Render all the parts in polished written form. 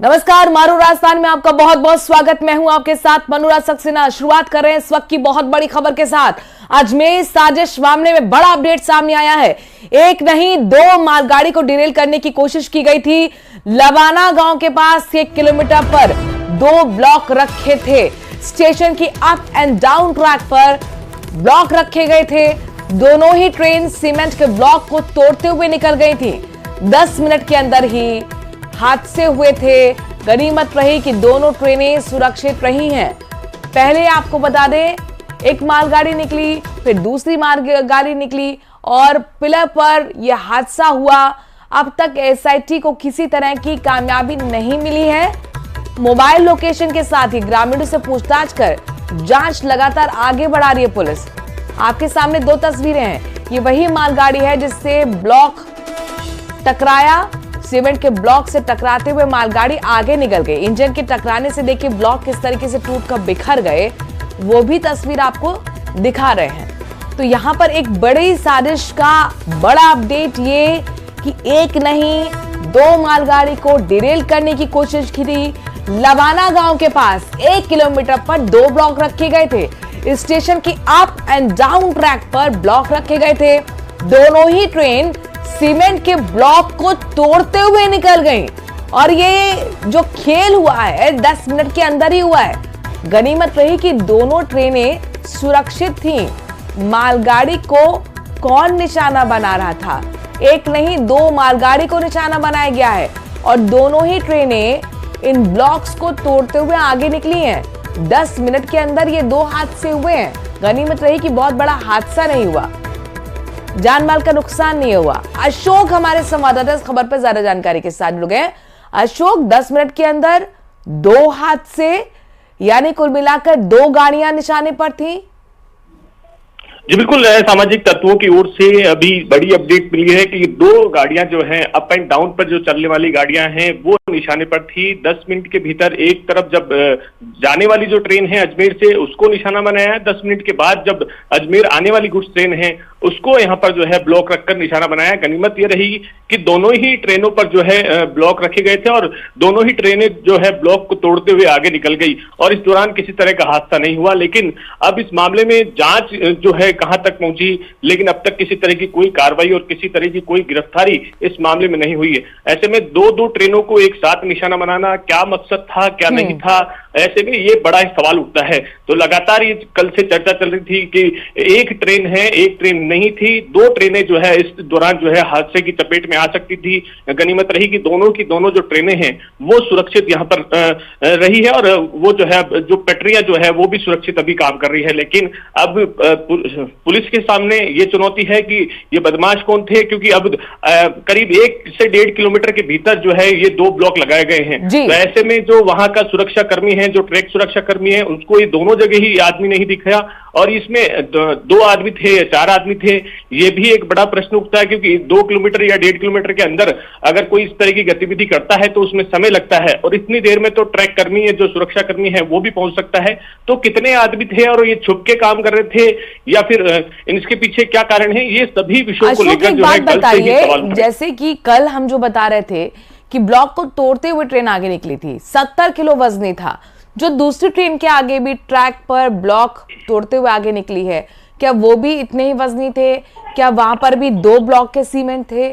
नमस्कार, मारू राजस्थान में आपका बहुत बहुत स्वागत। मैं हूं आपके साथ मनोराज सक्सेना। शुरुआत कर रहे हैं इस वक्त की बहुत बड़ी खबर के साथ। अजमेर साजिश मामले में बड़ा अपडेट सामने आया है। एक नहीं दो मालगाड़ी को डिरेल करने की कोशिश की गई थी। लवाना गांव के पास 1 किलोमीटर पर 2 ब्लॉक रखे थे। स्टेशन की अप एंड डाउन ट्रैक पर ब्लॉक रखे गए थे। दोनों ही ट्रेन सीमेंट के ब्लॉक को तोड़ते हुए निकल गई थी। 10 मिनट के अंदर ही हादसे हुए थे। गनीमत रही कि दोनों ट्रेनें सुरक्षित रही हैं। पहले आपको बता दें, एक मालगाड़ी निकली, फिर दूसरी मालगाड़ी निकली और पिलर पर यह हादसा हुआ। अब तक एसआईटी को किसी तरह की कामयाबी नहीं मिली है। मोबाइल लोकेशन के साथ ही ग्रामीणों से पूछताछ कर जांच लगातार आगे बढ़ा रही है पुलिस। आपके सामने 2 तस्वीरें हैं। ये वही मालगाड़ी है जिससे ब्लॉक टकराया। सीमेंट के ब्लॉक से टकराते हुए मालगाड़ी आगे निकल गई। इंजन के टकराने से देखिए ब्लॉक किस तरीके से टूटकर बिखर गए, वो भी तस्वीर आपको दिखा रहे हैं। तो यहां पर एक बड़ी साजिश का बड़ा अपडेट ये कि एक नहीं 2 मालगाड़ी को डिरेल करने की कोशिश की थी। लवाना गांव के पास 1 किलोमीटर पर 2 ब्लॉक रखे गए थे। स्टेशन की अप एंड डाउन ट्रैक पर ब्लॉक रखे गए थे। दोनों ही ट्रेन सीमेंट के ब्लॉक को तोड़ते हुए निकल गई और ये जो खेल हुआ है 10 मिनट के अंदर ही हुआ है। गनीमत रही कि दोनों ट्रेनें सुरक्षित थीं। मालगाड़ी को कौन निशाना बना रहा था? एक नहीं 2 मालगाड़ी को निशाना बनाया गया है और दोनों ही ट्रेनें इन ब्लॉक्स को तोड़ते हुए आगे निकली हैं। 10 मिनट के अंदर ये 2 हादसे हुए हैं। गनीमत रही कि बहुत बड़ा हादसा नहीं हुआ, जान माल का नुकसान नहीं हुआ। अशोक हमारे संवाददाता इस खबर पर ज्यादा जानकारी के साथ जुड़ गए। अशोक, 10 मिनट के अंदर 2 हादसे, यानी कुल मिलाकर 2 गाड़ियां निशाने पर थी। जी बिल्कुल, सामाजिक तत्वों की ओर से अभी बड़ी अपडेट मिली है कि 2 गाड़ियां जो हैं अप एंड डाउन पर जो चलने वाली गाड़ियां हैं वो निशाने पर थी। 10 मिनट के भीतर एक तरफ जब जाने वाली जो ट्रेन है अजमेर से उसको निशाना बनाया है। 10 मिनट के बाद जब अजमेर आने वाली गुड्स ट्रेन है उसको यहाँ पर जो है ब्लॉक रखकर निशाना बनाया। गनीमत ये रही कि दोनों ही ट्रेनों पर जो है ब्लॉक रखे गए थे और दोनों ही ट्रेनें जो है ब्लॉक को तोड़ते हुए आगे निकल गई और इस दौरान किसी तरह का हादसा नहीं हुआ। लेकिन अब इस मामले में जांच जो है कहां तक पहुंची, लेकिन अब तक किसी तरह की कोई कार्रवाई और किसी तरह की कोई गिरफ्तारी इस मामले में नहीं हुई है। ऐसे में 2 ट्रेनों को एक साथ निशाना बनाना क्या मकसद था, क्या नहीं था, ऐसे में ये बड़ा सवाल उठता है। तो लगातार ये कल से चर्चा चल रही थी कि एक ट्रेन है, एक ट्रेन नहीं थी, 2 ट्रेनें जो है इस दौरान जो है हादसे की चपेट में आ सकती थी। गनीमत रही कि दोनों की दोनों जो ट्रेनें हैं वो सुरक्षित यहाँ पर रही है और वो जो है जो पटरियां जो है वो भी सुरक्षित अभी काम कर रही है। लेकिन अब पुलिस के सामने ये चुनौती है कि ये बदमाश कौन थे, क्योंकि अब करीब 1 से 1.5 किलोमीटर के भीतर जो है ये 2 ब्लॉक लगाए गए हैं। तो ऐसे में जो वहां का सुरक्षा कर्मी है, जो ट्रैक सुरक्षा कर्मी है, उनको ये दोनों जगह ही आदमी नहीं दिखा और इसमें 2 आदमी थे या 4 आदमी थे, ये भी एक बड़ा प्रश्न उठता है। क्योंकि 2 किलोमीटर या 1.5 किलोमीटर के अंदर अगर कोई इस तरह की गतिविधि करता है तो उसमें समय लगता है और इतनी देर में तो ट्रैक कर्मी है, जो सुरक्षा कर्मी है, वो भी पहुंच सकता है। तो कितने आदमी थे और ये छुप के काम कर रहे थे या फिर इसके पीछे क्या कारण है, ये सभी विषयों को लेकर जो है कल से ही सवाल। जैसे कि कल हम जो बता रहे थे कि ब्लॉक को तोड़ते हुए ट्रेन आगे निकली थी, 70 किलो वजनी था। जो दूसरी ट्रेन के आगे भी ट्रैक पर ब्लॉक तोड़ते हुए आगे निकली है, क्या वो भी इतने ही वजनी थे? क्या वहां पर भी 2 ब्लॉक के सीमेंट थे?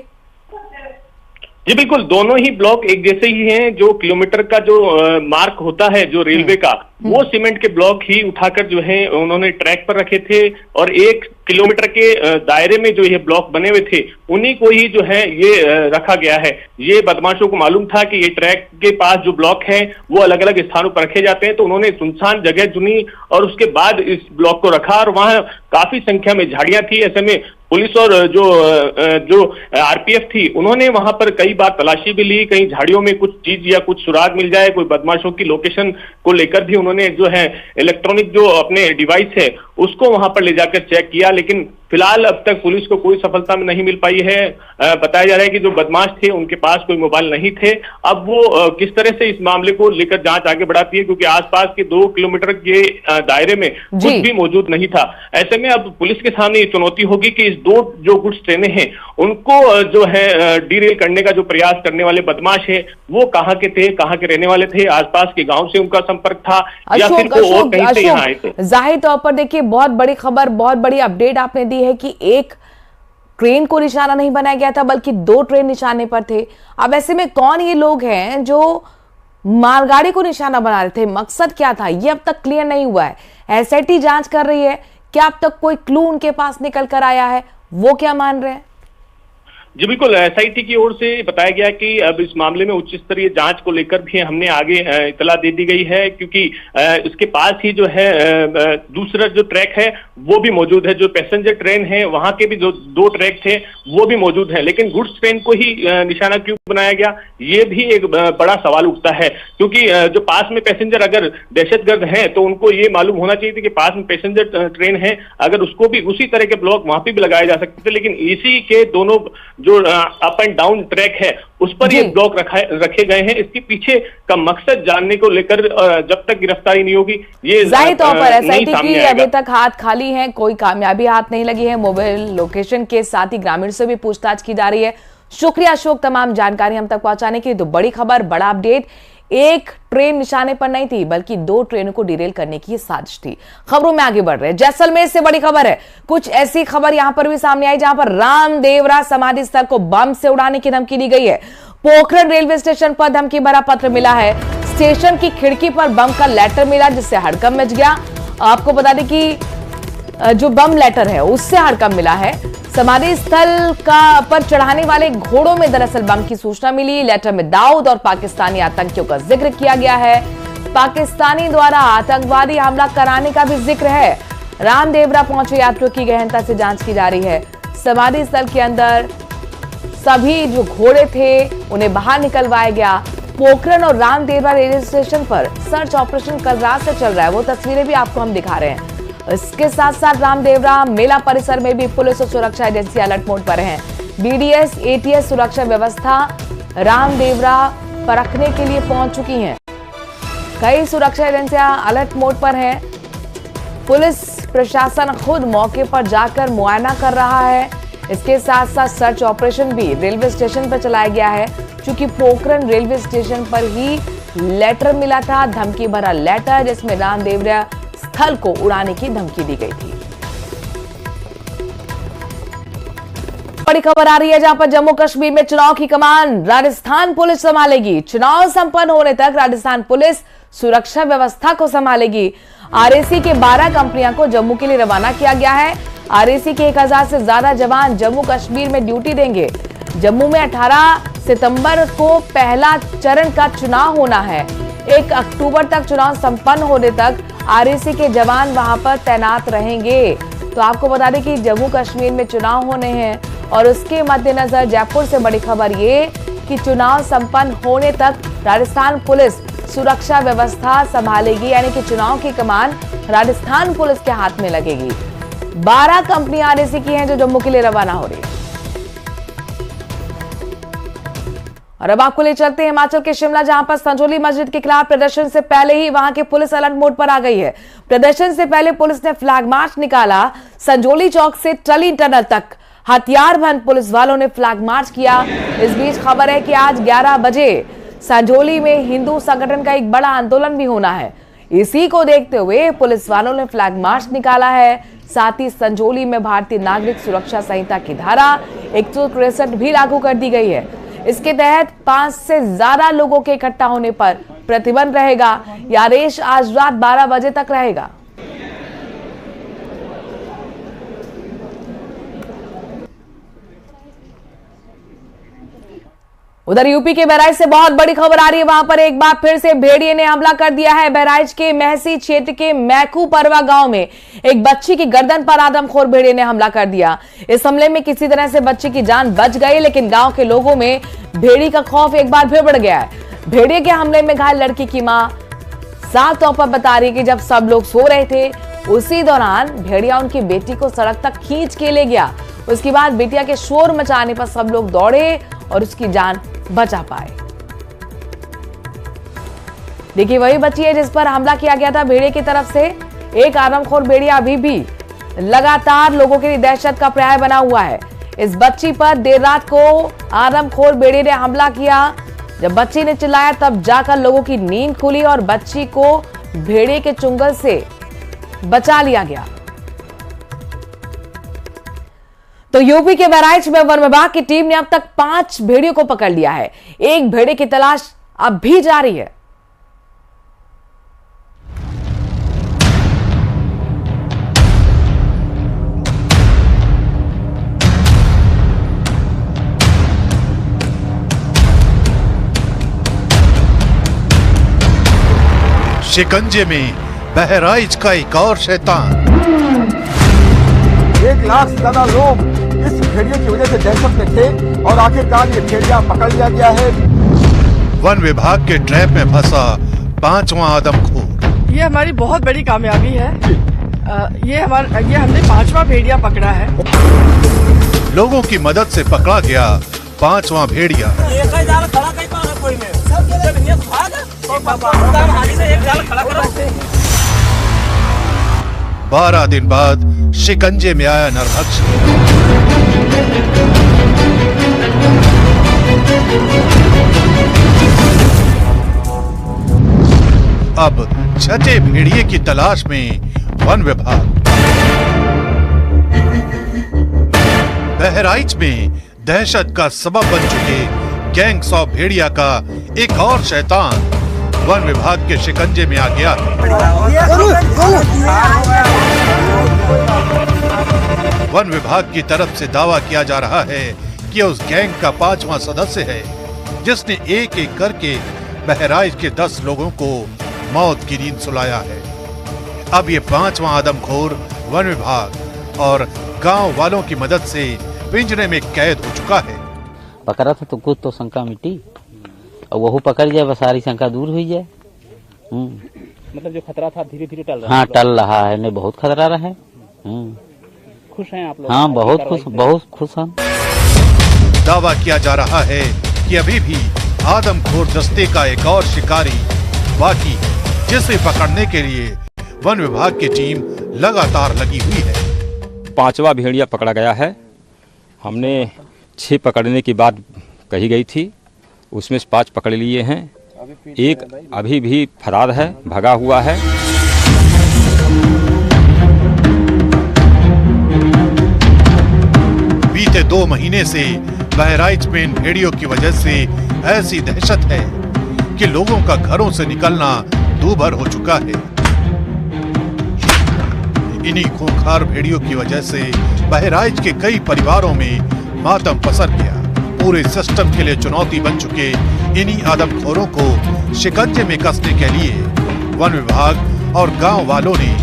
जी बिल्कुल, दोनों ही ब्लॉक एक जैसे ही हैं। जो किलोमीटर का जो मार्क होता है जो रेलवे का, वो सीमेंट के ब्लॉक ही उठाकर जो है उन्होंने ट्रैक पर रखे थे और 1 किलोमीटर के दायरे में जो ये ब्लॉक बने हुए थे उन्हीं को ही जो है ये रखा गया है। ये बदमाशों को मालूम था कि ये ट्रैक के पास जो ब्लॉक है वो अलग अलग स्थानों पर रखे जाते हैं, तो उन्होंने सुनसान जगह चुनी और उसके बाद इस ब्लॉक को रखा और वहां काफी संख्या में झाड़ियां थी। ऐसे में पुलिस और जो आरपीएफ थी उन्होंने वहां पर कई बार तलाशी भी ली, कहीं झाड़ियों में कुछ चीज या कुछ सुराग मिल जाए, कोई बदमाशों की लोकेशन को लेकर भी उन्होंने जो है इलेक्ट्रॉनिक जो अपने डिवाइस है उसको वहां पर ले जाकर चेक किया, लेकिन फिलहाल अब तक पुलिस को कोई सफलता में नहीं मिल पाई है। बताया जा रहा है कि जो बदमाश थे उनके पास कोई मोबाइल नहीं थे। अब वो किस तरह से इस मामले को लेकर जांच आगे बढ़ाती है, क्योंकि आसपास के 2 किलोमीटर के दायरे में कुछ भी मौजूद नहीं था। ऐसे में अब पुलिस के सामने ये चुनौती होगी कि इस 2 जो गुड्स ट्रेनें हैं उनको जो है डीरेल करने का जो प्रयास करने वाले बदमाश है वो कहाँ के थे, कहाँ के रहने वाले थे, आसपास के गांव से उनका संपर्क था या फिर कोई और कहीं से यहाँ आए थे। जाहिर तौर पर देखिए बहुत बड़ी खबर, बहुत बड़ी अपडेट आपने दी है कि एक ट्रेन को निशाना नहीं बनाया गया था बल्कि 2 ट्रेन निशाने पर थे। अब ऐसे में कौन ये लोग हैं जो मालगाड़ी को निशाना बना रहे थे, मकसद क्या था ये अब तक क्लियर नहीं हुआ है। एसआईटी जांच कर रही है, क्या अब तक कोई क्लू उनके पास निकल कर आया है, वो क्या मान रहे हैं? जी बिल्कुल, एसआईटी की ओर से बताया गया कि अब इस मामले में उच्च स्तरीय जांच को लेकर भी हमने आगे इतला दे दी गई है, क्योंकि इसके पास ही जो है दूसरा जो ट्रैक है वो भी मौजूद है। जो पैसेंजर ट्रेन है वहां के भी जो 2 ट्रैक थे वो भी मौजूद है, लेकिन गुड्स ट्रेन को ही निशाना क्यों बनाया गया ये भी एक बड़ा सवाल उठता है। क्योंकि जो पास में पैसेंजर अगर दहशतगर्द है तो उनको ये मालूम होना चाहिए कि पास में पैसेंजर ट्रेन है, अगर उसको भी उसी तरह के ब्लॉक वहां पे भी लगाए जा सकते थे, लेकिन इसी के दोनों जो अप एंड डाउन ट्रैक है उस पर ये ब्लॉक रखे गए हैं। इसके पीछे का मकसद जानने को लेकर जब तक गिरफ्तारी नहीं होगी ये जाहिर तौर पर एसआईटी की अभी तक हाथ खाली है, कोई कामयाबी हाथ नहीं लगी है। मोबाइल लोकेशन के साथ ही ग्रामीण से भी पूछताछ की जा रही है। शुक्रिया अशोक तमाम जानकारी हम तक पहुंचाने के लिए। तो बड़ी खबर, बड़ा अपडेट, एक ट्रेन निशाने पर नहीं थी बल्कि 2 ट्रेनों को डिरेल करने की साजिश थी। खबरों में आगे बढ़ रहे हैं, जैसलमेर से बड़ी खबर है। कुछ ऐसी खबर यहां पर भी सामने आई जहां पर रामदेवरा समाधि स्थल को बम से उड़ाने की धमकी दी गई है। पोखरण रेलवे स्टेशन पर धमकी भरा पत्र मिला है। स्टेशन की खिड़की पर बम का लेटर मिला जिससे हड़कंप मच गया। आपको बता दें कि जो बम लेटर है उससे हड़कंप मिला है। समाधि स्थल पर चढ़ाने वाले घोड़ों में दरअसल बम की सूचना मिली। लेटर में दाऊद और पाकिस्तानी आतंकियों का जिक्र किया गया है। पाकिस्तानी द्वारा आतंकवादी हमला कराने का भी जिक्र है। रामदेवरा पहुंचे यात्रियों की गहनता से जांच की जा रही है। समाधि स्थल के अंदर सभी जो घोड़े थे उन्हें बाहर निकलवाया गया। पोखरण और रामदेवरा रेलवे स्टेशन पर सर्च ऑपरेशन कल रात से चल रहा है, वो तस्वीरें भी आपको हम दिखा रहे हैं। इसके साथ साथ रामदेवरा मेला परिसर में भी पुलिस और सुरक्षा एजेंसी अलर्ट मोड पर हैं। बीडीएस, एटीएस सुरक्षा व्यवस्था रामदेवरा परखने के लिए पहुंच चुकी हैं। कई सुरक्षा एजेंसियां अलर्ट मोड पर हैं। पुलिस प्रशासन खुद मौके पर जाकर मुआयना कर रहा है। इसके साथ साथ सर्च ऑपरेशन भी रेलवे स्टेशन पर चलाया गया है, क्योंकि पोखरण रेलवे स्टेशन पर ही लेटर मिला था, धमकी भरा लेटर, जिसमें रामदेवरा स्थल को उड़ाने की धमकी दी गई थी। बड़ी खबर आ रही है जहां पर जम्मू कश्मीर में चुनाव की कमान राजस्थान पुलिस संभालेगी। चुनाव संपन्न होने तक राजस्थान पुलिस सुरक्षा व्यवस्था को संभालेगी। आरएसी के 12 कंपनियों को जम्मू के लिए रवाना किया गया है। आरएसी के 1000 से ज्यादा जवान जम्मू कश्मीर में ड्यूटी देंगे। जम्मू में 18 सितंबर को पहला चरण का चुनाव होना है। 1 अक्टूबर तक चुनाव संपन्न होने तक आरएसी के जवान वहां पर तैनात रहेंगे। तो आपको बता दें कि जम्मू कश्मीर में चुनाव होने हैं और उसके मद्देनजर जयपुर से बड़ी खबर ये कि चुनाव संपन्न होने तक राजस्थान पुलिस सुरक्षा व्यवस्था संभालेगी, यानी कि चुनाव की कमान राजस्थान पुलिस के हाथ में लगेगी। 12 कंपनियां आरएसी की हैं जो जम्मू के लिए रवाना हो रही है। और अब आपको ले चलते हैं हिमाचल के शिमला, जहां पर संजौली मस्जिद के खिलाफ प्रदर्शन से पहले ही वहां की पुलिस अलर्ट मोड पर आ गई है। प्रदर्शन से पहले पुलिस ने फ्लैग मार्च निकाला। संजौली चौक से टली टनल तक हथियार बंद पुलिस वालों ने फ्लैग मार्च किया। इस बीच खबर है कि आज 11 बजे संजौली में हिंदू संगठन का एक बड़ा आंदोलन भी होना है। इसी को देखते हुए पुलिस वालों ने फ्लैग मार्च निकाला है। साथ ही संजौली में भारतीय नागरिक सुरक्षा संहिता की धारा 163 भी लागू कर दी गई है। इसके तहत 5 से ज्यादा लोगों के इकट्ठा होने पर प्रतिबंध रहेगा। यह आदेश आज रात 12 बजे तक रहेगा। उधर यूपी के बहराइच से बहुत बड़ी खबर आ रही है। वहां पर एक बार फिर से भेड़िए ने हमला कर दिया है। बहराइच के महसी क्षेत्र के मैकू परवा गांव में एक बच्ची की गर्दन पर आदमखोर भेड़िए ने हमला कर दिया। इस हमले में किसी तरह से बच्ची की जान बच गई, लेकिन गांव के लोगों में भेड़ी का खौफ एक बार फिर बढ़ गया है। भेड़िए के हमले में घायल लड़की की मां साफ तौर पर बता रही है कि जब सब लोग सो रहे थे उसी दौरान भेड़िया उनकी बेटी को सड़क तक खींच के ले गया। उसके बाद बेटिया के शोर मचाने पर सब लोग दौड़े और उसकी जान बचा पाए। देखिए, वही बच्ची है जिस पर हमला किया गया था भेड़िए की तरफ से। एक आदमखोर भेड़िया अभी भी लगातार लोगों के लिए दहशत का पर्याय बना हुआ है। इस बच्ची पर देर रात को आदमखोर भेड़िए ने हमला किया। जब बच्ची ने चिल्लाया तब जाकर लोगों की नींद खुली और बच्ची को भेड़िए के चुंगल से बचा लिया गया। तो यूपी के बहराइच में वन विभाग की टीम ने अब तक 5 भेड़ियों को पकड़ लिया है। एक भेड़िए की तलाश अब भी जारी है। शिकंजे में बहराइच का एक और शैतान। 1 लाख से ज्यादा लोग इस भेड़िए की वजह से दहशत में थे और आखिरकार ये भेड़िया पकड़ लिया गया है। वन विभाग के ट्रैप में फंसा 5वां आदमखोर। ये हमारी बहुत बड़ी कामयाबी है। ये हमने 5वां भेड़िया पकड़ा है। लोगों की मदद से पकड़ा गया 5वां भेड़िया। 12 दिन बाद शिकंजे में आया नरभक्षी। अब 6ठे भेड़िए की तलाश में वन विभाग। बहराइच में दहशत का सबब बन चुके गैंग्स ऑफ भेड़िया का एक और शैतान वन विभाग के शिकंजे में आ गया है। वन विभाग की तरफ से दावा किया जा रहा है कि उस गैंग का 5वां सदस्य है जिसने एक एक करके बहराइच के 10 लोगों को मौत की नींद सुलाया है। अब ये 5वां आदमखोर वन विभाग और गांव वालों की मदद से पिंजरे में कैद हो चुका है। पकड़ा था तो कुछ तो शंका मिटी और वह पकड़ जाए बस सारी शंका दूर हुई जाए। मतलब जो खतरा था धीरे धीरे टल रहा है। हाँ, टल रहा है। नहीं, बहुत खतरा रहा है। खुश हैं आप लोग? हाँ, बहुत खुश हैं। दावा किया जा रहा है कि अभी भी आदमखोर दस्ते का एक और शिकारी बाकी है जिसे पकड़ने के लिए वन विभाग की टीम लगातार लगी हुई है। 5वां भेड़िया पकड़ा गया है। हमने 6 पकड़ने की बात कही गई थी, उसमें से 5 पकड़ लिए हैं। एक अभी भी फरार है, भगा हुआ है। बीते 2 महीने से बहराइच में इन भेड़ियों की वजह से ऐसी दहशत है कि लोगों का घरों से निकलना दूभर हो चुका है। इन्हीं खूंखार भेड़ियों की वजह से बहराइच के कई परिवारों में मातम पसर गया। पूरे सिस्टम के लिए चुनौती बन चुके इन्हीं आदमखोरों को शिकंजे में कसने के लिए वन विभाग और गांव वालों ने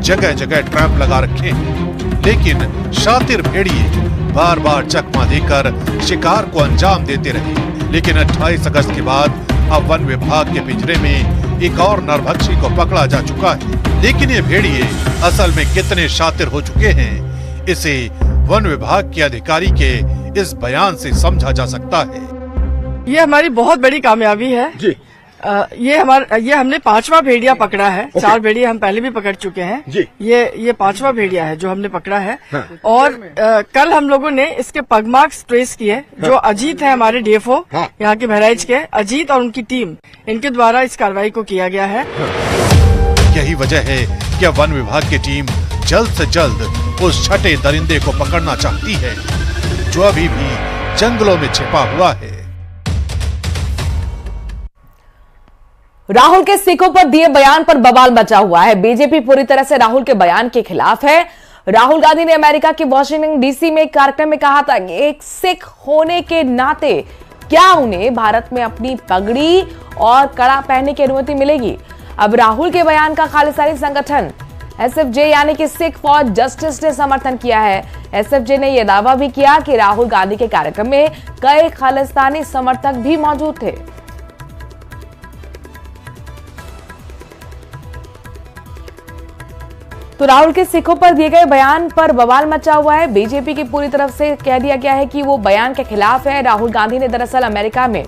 जगह जगह ट्रैप लगा रखे हैं। लेकिन शातिर भेड़िए बार बार चकमा देकर शिकार को अंजाम देते रहे। लेकिन 28 अगस्त के बाद अब वन विभाग के पिंजरे में एक और नरभक्षी को पकड़ा जा चुका है। लेकिन ये भेड़िए असल में कितने शातिर हो चुके हैं, इसे वन विभाग के अधिकारी के इस बयान से समझा जा सकता है। ये हमारी बहुत बड़ी कामयाबी है जी। ये हमने 5वां भेड़िया पकड़ा है। 4 भेड़िया हम पहले भी पकड़ चुके हैं जी। ये 5वां भेड़िया है जो हमने पकड़ा है। हाँ। और कल हम लोगों ने इसके पगमार्क्स ट्रेस किए। जो अजीत है हमारे डीएफओ हाँ। यहाँ के बहराइच के अजीत और उनकी टीम, इनके द्वारा इस कार्रवाई को किया गया है। यही वजह है कि वन विभाग की टीम जल्द से जल्द उस छठे दरिंदे को पकड़ना चाहती है जो अभी भी जंगलों में छिपा हुआ है। राहुल के सिखों पर दिए बयान पर बवाल मचा हुआ है। बीजेपी पूरी तरह से राहुल के बयान के खिलाफ है। राहुल गांधी ने अमेरिका के वॉशिंगटन डीसी में एक कार्यक्रम में कहा था कि एक सिख होने के नाते क्या उन्हें भारत में अपनी पगड़ी और कड़ा पहनने की अनुमति मिलेगी। अब राहुल के बयान का खालिस्तानी संगठन एसएफजे यानी कि सिख फॉर जस्टिस ने समर्थन किया है। एसएफजे ने यह दावा भी किया कि राहुल गांधी के कार्यक्रम में कई खालिस्तानी समर्थक भी मौजूद थे। तो राहुल के सिखों पर दिए गए बयान पर बवाल मचा हुआ है। बीजेपी की पूरी तरफ से कह दिया गया है कि वो बयान के खिलाफ है। राहुल गांधी ने दरअसल अमेरिका में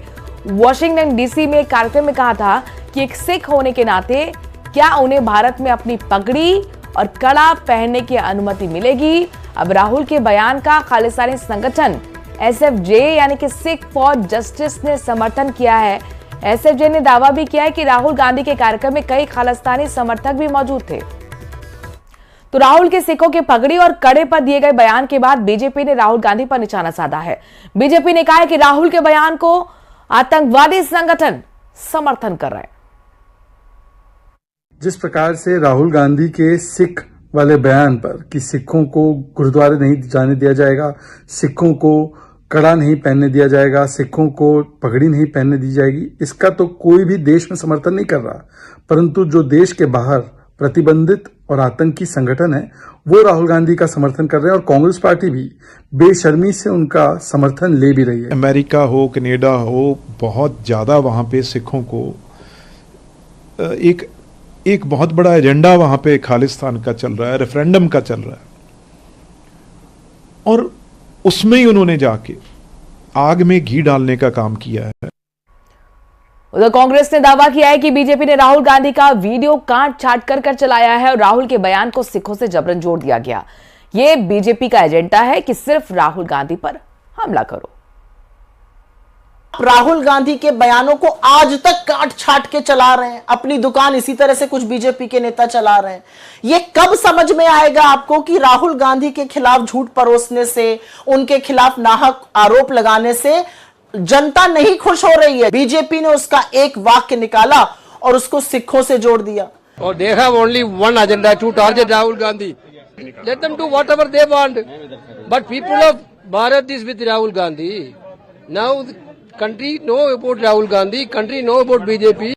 वॉशिंगटन डीसी में एक कार्यक्रम में कहा था कि एक सिख होने के नाते क्या उन्हें भारत में अपनी पगड़ी और कड़ा पहनने की अनुमति मिलेगी। अब राहुल के बयान का खालिस्तानी संगठन एसएफजे यानी कि सिख फॉर जस्टिस ने समर्थन किया है। एसएफजे ने दावा भी किया है कि राहुल गांधी के कार्यक्रम में कई खालिस्तानी समर्थक भी मौजूद थे। तो राहुल के सिखों के पगड़ी और कड़े पर दिए गए बयान के बाद बीजेपी ने राहुल गांधी पर निशाना साधा है। बीजेपी ने कहा है कि राहुल के बयान को आतंकवादी संगठन समर्थन कर रहे हैं। जिस प्रकार से राहुल गांधी के सिख वाले बयान पर कि सिखों को गुरुद्वारे नहीं जाने दिया जाएगा, सिखों को कड़ा नहीं पहनने दिया जाएगा, सिखों को पगड़ी नहीं पहनने दी जाएगी, इसका तो कोई भी देश में समर्थन नहीं कर रहा। परंतु जो देश के बाहर प्रतिबंधित और आतंकी संगठन है वो राहुल गांधी का समर्थन कर रहे हैं और कांग्रेस पार्टी भी बेशर्मी से उनका समर्थन ले भी रही है। अमेरिका हो, कनाडा हो, बहुत ज्यादा वहां पे सिखों को एक बहुत बड़ा एजेंडा वहां पे खालिस्तान का चल रहा है, रेफरेंडम का चल रहा है, और उसमें ही उन्होंने जाके आग में घी डालने का काम किया है। उधर कांग्रेस ने दावा किया है कि बीजेपी ने राहुल गांधी का वीडियो काट छाट कर चलाया है और राहुल के बयान को सिखों से जबरन जोड़ दिया गया। यह बीजेपी का एजेंडा है कि सिर्फ राहुल गांधी पर हमला करो। राहुल गांधी के बयानों को आज तक काट छाट के चला रहे हैं, अपनी दुकान इसी तरह से कुछ बीजेपी के नेता चला रहे हैं। ये कब समझ में आएगा आपको कि राहुल गांधी के खिलाफ झूठ परोसने से, उनके खिलाफ नाहक आरोप लगाने से जनता नहीं खुश हो रही है। बीजेपी ने उसका एक वाक्य निकाला और उसको सिखों से जोड़ दिया। और they have only one agenda to target Rahul Gandhi. Let them do whatever they want. But people of Bharat is with Rahul Gandhi. Now country know about Rahul Gandhi, country know about BJP.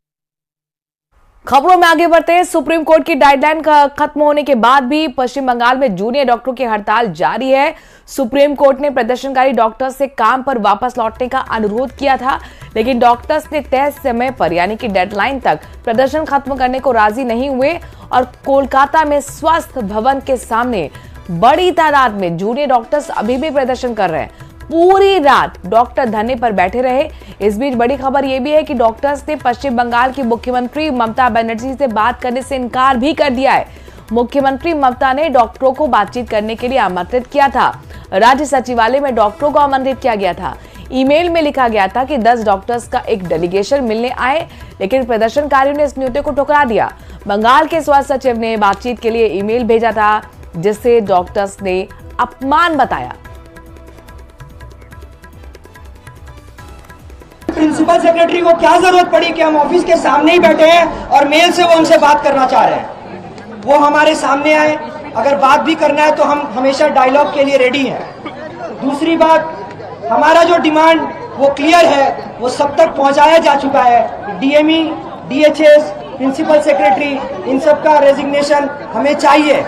खबरों में आगे बढ़ते हैं। Supreme court की guideline का खत्म होने के बाद भी पश्चिम बंगाल में जूनियर डॉक्टरों की हड़ताल जारी है। सुप्रीम कोर्ट ने प्रदर्शनकारी डॉक्टर्स से काम पर वापस लौटने का अनुरोध किया था, लेकिन डॉक्टर्स ने तय समय पर यानी कि डेडलाइन तक प्रदर्शन खत्म करने को राजी नहीं हुए और कोलकाता में स्वास्थ्य भवन के सामने बड़ी तादाद में जूनियर डॉक्टर्स अभी भी प्रदर्शन कर रहे हैं। पूरी रात डॉक्टर धरने पर बैठे रहे। इस बीच बड़ी खबर यह भी है कि डॉक्टर्स ने पश्चिम बंगाल की मुख्यमंत्री ममता बनर्जी से बात करने से इनकार भी कर दिया है। मुख्यमंत्री ममता ने डॉक्टरों को बातचीत करने के लिए आमंत्रित किया था। राज्य सचिवालय में डॉक्टरों को आमंत्रित किया गया था। ईमेल में लिखा गया था कि 10 डॉक्टर्स का एक डेलीगेशन मिलने आए, लेकिन प्रदर्शनकारियों ने इस न्योते को ठुकरा दिया। बंगाल के स्वास्थ्य सचिव ने बातचीत के लिए ईमेल भेजा था, जिसे डॉक्टर्स ने अपमान बताया। प्रिंसिपल सेक्रेटरी को क्या जरूरत पड़ी कि हम ऑफिस के सामने ही बैठे हैं और मेल से वो हमसे बात करना चाह रहे हैं। वो हमारे सामने आए, अगर बात भी करना है तो हम हमेशा डायलॉग के लिए रेडी हैं। दूसरी बात, हमारा जो डिमांड वो क्लियर है, वो सब तक पहुंचाया जा चुका है। डीएमई, डीएचएस, प्रिंसिपल सेक्रेटरी, इन सब का रेजिग्नेशन हमें चाहिए।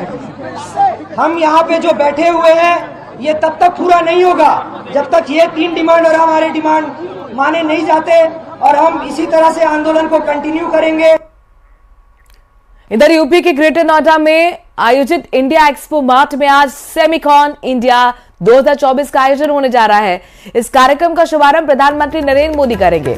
हम यहाँ पे जो बैठे हुए हैं ये तब तक पूरा नहीं होगा जब तक ये 3 डिमांड और हमारे डिमांड माने नहीं जाते, और हम इसी तरह से आंदोलन को कंटिन्यू करेंगे। इधर यूपी के ग्रेटर नोएडा में आयोजित इंडिया एक्सपो मार्ट में आज सेमिकॉन इंडिया 2024 का आयोजन होने जा रहा है। इस कार्यक्रम का शुभारंभ प्रधानमंत्री नरेंद्र मोदी करेंगे।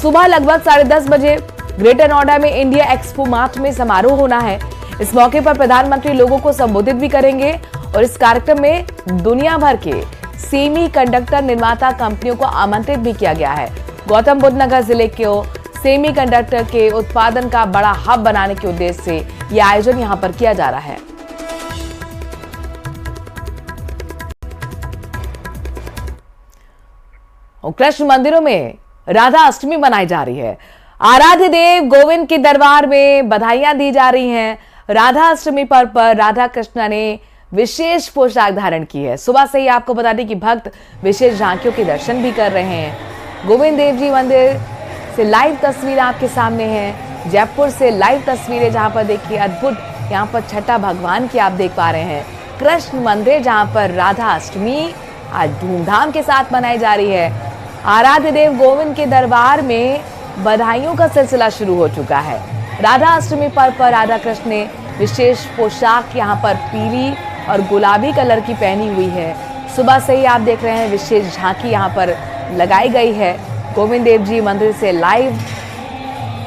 सुबह लगभग 10:30 बजे ग्रेटर नोएडा में इंडिया एक्सपो मार्ट में समारोह होना है। इस मौके पर प्रधानमंत्री लोगों को संबोधित भी करेंगे और इस कार्यक्रम में दुनिया भर के सेमीकंडक्टर निर्माता कंपनियों को आमंत्रित भी किया गया है। गौतम बुद्ध नगर जिले को सेमीकंडक्टर के उत्पादन का बड़ा हब बनाने के उद्देश्य से यह आयोजन यहां पर किया जा रहा है। कृष्ण मंदिरों में राधा अष्टमी मनाई जा रही है। आराध्य देव गोविंद के दरबार में बधाइयां दी जा रही हैं। राधा अष्टमी पर्व पर राधा कृष्ण ने विशेष पोशाक धारण की है। सुबह से ही आपको बता दें कि भक्त विशेष झांकियों के दर्शन भी कर रहे हैं। गोविंद देव जी मंदिर से लाइव तस्वीरें आपके सामने हैं। जयपुर से लाइव तस्वीरें, जहां पर देखिए अद्भुत यहां पर छठा भगवान की आप देख पा रहे हैं। कृष्ण मंदिर जहां पर राधा अष्टमी आज धूमधाम के साथ मनाई जा रही है। आराध्य देव गोविंद के दरबार में बधाइयों का सिलसिला शुरू हो चुका है। राधा अष्टमी पर्व पर राधा कृष्ण ने विशेष पोशाक यहाँ पर पीली और गुलाबी कलर की पहनी हुई है। सुबह से ही आप देख रहे हैं विशेष झांकी यहाँ पर लगाई गई है। गोविंद देव जी मंदिर से लाइव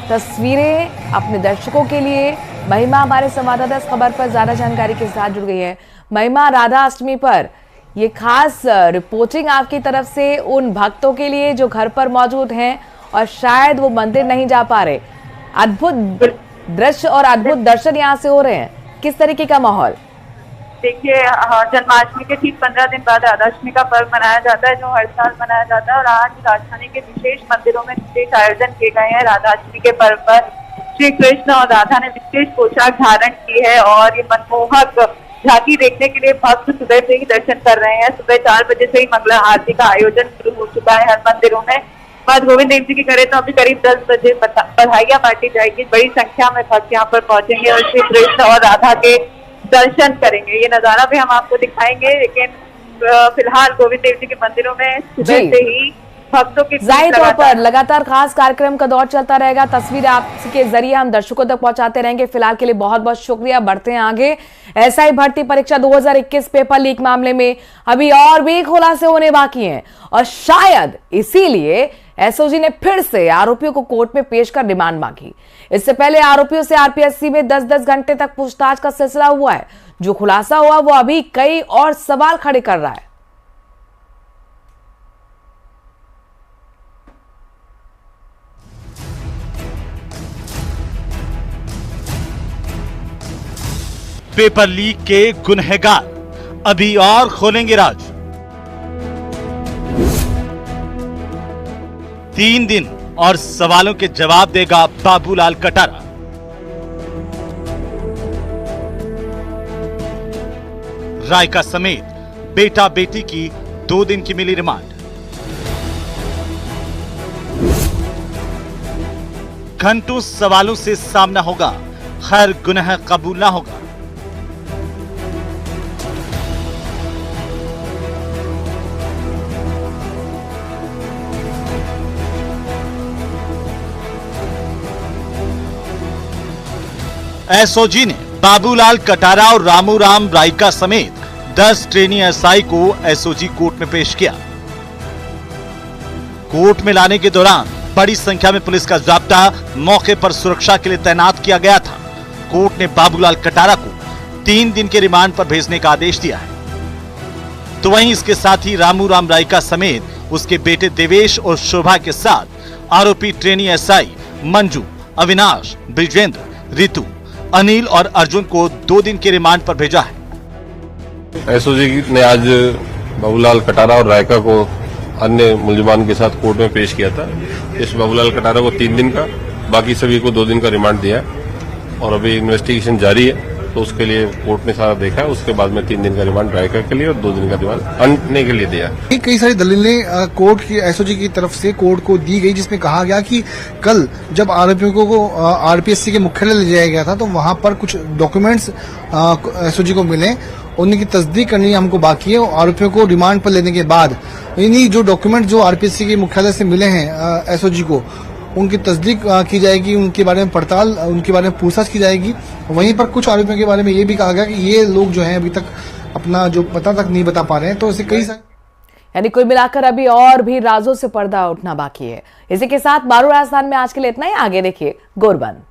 तस्वीरें अपने दर्शकों के लिए। महिमा हमारे संवाददाता इस खबर पर ज्यादा जानकारी के साथ जुड़ गई है। महिमा, राधा अष्टमी पर ये खास रिपोर्टिंग आपकी तरफ से उन भक्तों के लिए जो घर पर मौजूद हैं और शायद वो मंदिर नहीं जा पा रहे। अद्भुत दृश्य और अद्भुत दर्शन यहाँ से हो रहे हैं, किस तरीके का माहौल? देखिए, जन्माष्टमी के ठीक 15 दिन बाद राधाष्टमी का पर्व मनाया जाता है, जो हर साल मनाया जाता है। और आज राजधानी के विशेष मंदिरों में विशेष आयोजन किए गए हैं। राधाष्टमी के पर्व पर श्री कृष्ण और राधा ने विशेष पोशाक धारण की है और ये मनमोहक झांकी देखने के लिए भक्त सुबह से ही दर्शन कर रहे हैं। सुबह 4 बजे से ही मंगला आरती का आयोजन शुरू हो चुका है हर मंदिरों में। बाद गोविंद देव जी की करें तो अभी करीब 10 बजे बधाइयां बांटी जाएगी। बड़ी संख्या में भक्त यहाँ पर पहुंचेंगे और श्री कृष्ण और राधा के दर्शन करेंगे। ये नजारा भी हम आपको दिखाएंगे, लेकिन फिलहाल गोविंद देव जी के मंदिरों में सुबह से ही भक्तों की जाहिर तौर पर लगातार खास कार्यक्रम का दौर चलता रहेगा। तस्वीर आपके जरिए हम दर्शकों तक पहुंचाते रहेंगे। फिलहाल के लिए बहुत बहुत शुक्रिया। बढ़ते हैं आगे। SI भर्ती परीक्षा 2021 पेपर लीक मामले में अभी और भी खुलासे होने बाकी हैं और शायद इसीलिए SOG ने फिर से आरोपियों को कोर्ट में पेश कर रिमांड मांगी। इससे पहले आरोपियों से RPSC में 10-10 घंटे तक पूछताछ का सिलसिला हुआ है। जो खुलासा हुआ वो अभी कई और सवाल खड़े कर रहा है। पेपर लीक के गुनहगार अभी और खोलेंगे राज। 3 दिन और सवालों के जवाब देगा बाबूलाल कटारा। रायका समेत बेटा बेटी की 2 दिन की मिली रिमांड। घंटों सवालों से सामना होगा, हर गुनाह कबूल ना होगा। SOG ने बाबूलाल कटारा और रामूराम रायका समेत 10 ट्रेनी SI को SOG कोर्ट में पेश किया। कोर्ट में लाने के दौरान बड़ी संख्या में पुलिस का जाब्ता मौके पर सुरक्षा के लिए तैनात किया गया था। कोर्ट ने बाबूलाल कटारा को 3 दिन के रिमांड पर भेजने का आदेश दिया है। तो वहीं इसके साथ ही रामूराम रायका समेत उसके बेटे देवेश और शोभा के साथ आरोपी ट्रेनी SI मंजू, अविनाश, ब्रिजेंद्र, रितु, अनिल और अर्जुन को 2 दिन के रिमांड पर भेजा है। SOG ने आज बाबूलाल कटारा और रायका को अन्य मुलजमान के साथ कोर्ट में पेश किया था। इस बाबूलाल कटारा को 3 दिन का, बाकी सभी को 2 दिन का रिमांड दिया है और अभी इन्वेस्टिगेशन जारी है, तो उसके लिए कोर्ट ने सारा देखा है। उसके बाद में 3 दिन का रिमांड रायका के लिए और 2 दिन का रिमांड अन्य के लिए दिया। कई सारी दलीलें कोर्ट की SOG की तरफ से कोर्ट को दी गई, जिसमें कहा गया कि कल जब आरोपियों को RPSC के मुख्यालय ले जाया गया था तो वहां पर कुछ डॉक्यूमेंट्स SOG को मिले, उनकी तस्दीक करनी हमको बाकी है। आरोपियों को रिमांड पर लेने के बाद इन्हीं जो डॉक्यूमेंट जो RPSC के मुख्यालय से मिले हैं SOG को, उनकी तस्दीक की जाएगी, उनके बारे में पड़ताल, उनके बारे में पूछताछ की जाएगी। वहीं पर कुछ आरोपियों के बारे में ये भी कहा गया कि ये लोग जो हैं अभी तक अपना जो पता तक नहीं बता पा रहे हैं। तो ऐसे कई सारे, यानी कुल मिलाकर अभी और भी राजों से पर्दा उठना बाकी है। इसी के साथ मारू राजस्थान में आज के लिए इतना ही। आगे देखिए गोरबंद।